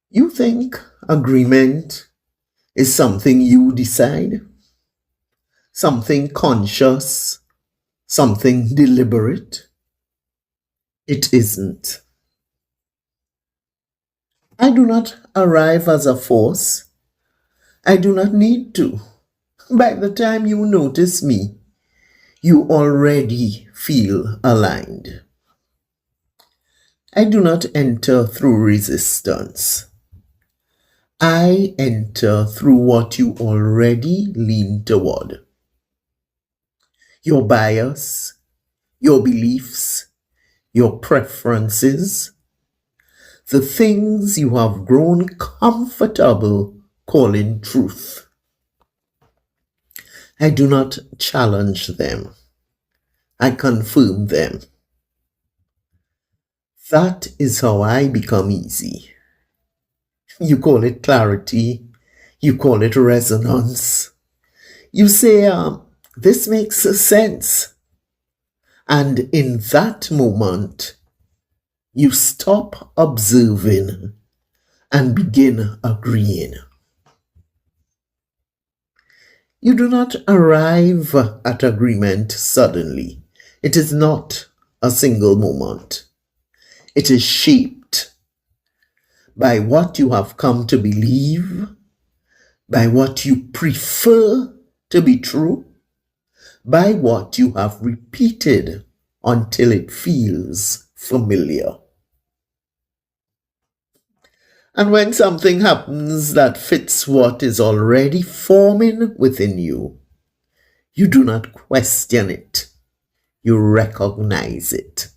You think agreement is something you decide, something conscious, something deliberate? It isn't. I do not arrive as a force. I do not need to. By the time you notice me, you already feel aligned. I do not enter through resistance. I enter through what you already lean toward. Your bias, your beliefs, your preferences, the things you have grown comfortable calling truth. I do not challenge them. I confirm them. That is how I become easy. You call it clarity. You call it resonance. You say, this makes sense. And in that moment, you stop observing and begin agreeing. You do not arrive at agreement suddenly. It is not a single moment. It is shaped by what you have come to believe, by what you prefer to be true, by what you have repeated until it feels familiar. And when something happens that fits what is already forming within you, you do not question it. You recognize it.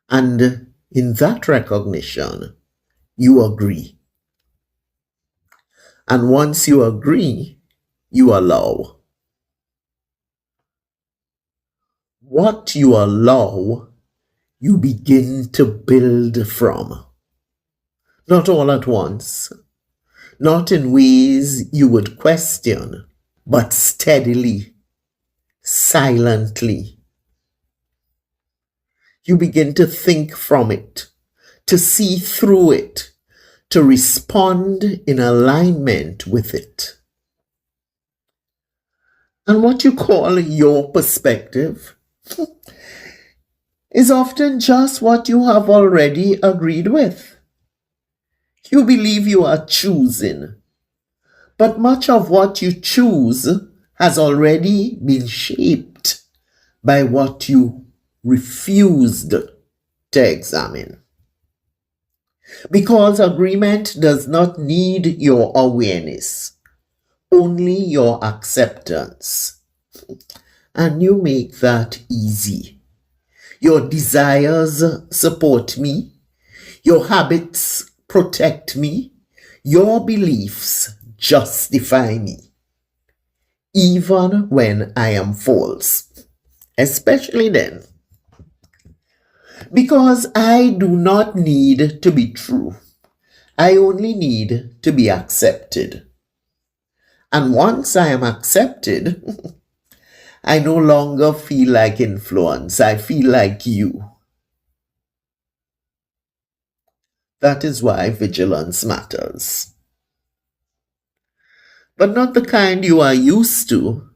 And in that recognition, you agree. And once you agree, you allow. What you allow, you begin to build from. Not all at once, not in ways you would question, but steadily, silently. You begin to think from it, to see through it, to respond in alignment with it. And what you call your perspective is often just what you have already agreed with. You believe you are choosing, but much of what you choose has already been shaped by what you refused to examine. Because agreement does not need your awareness, only your acceptance. And you make that easy. Your desires support me. Your habits protect me. Your beliefs justify me. Even when I am false. Especially then. Because I do not need to be true. I only need to be accepted. And once I am accepted, I no longer feel like influence. I feel like you. That is why vigilance matters. But not the kind you are used to.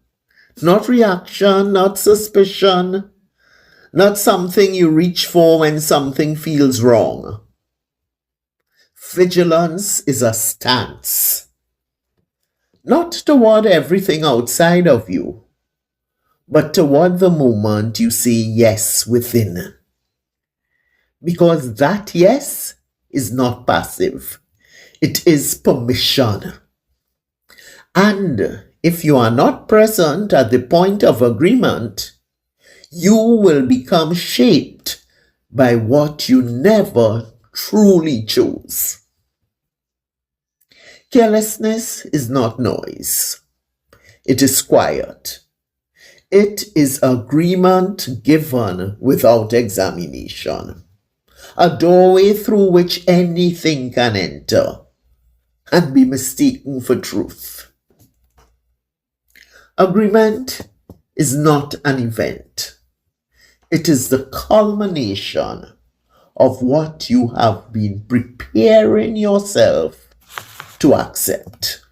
Not reaction, not suspicion, not something you reach for when something feels wrong. Vigilance is a stance. Not toward everything outside of you, but toward the moment you say yes within. Because that yes is not passive. It is permission. And if you are not present at the point of agreement, you will become shaped by what you never truly chose. Carelessness is not noise. It is quiet. It is agreement given without examination. A doorway through which anything can enter and be mistaken for truth. Agreement is not an event. It is the culmination of what you have been preparing yourself to accept.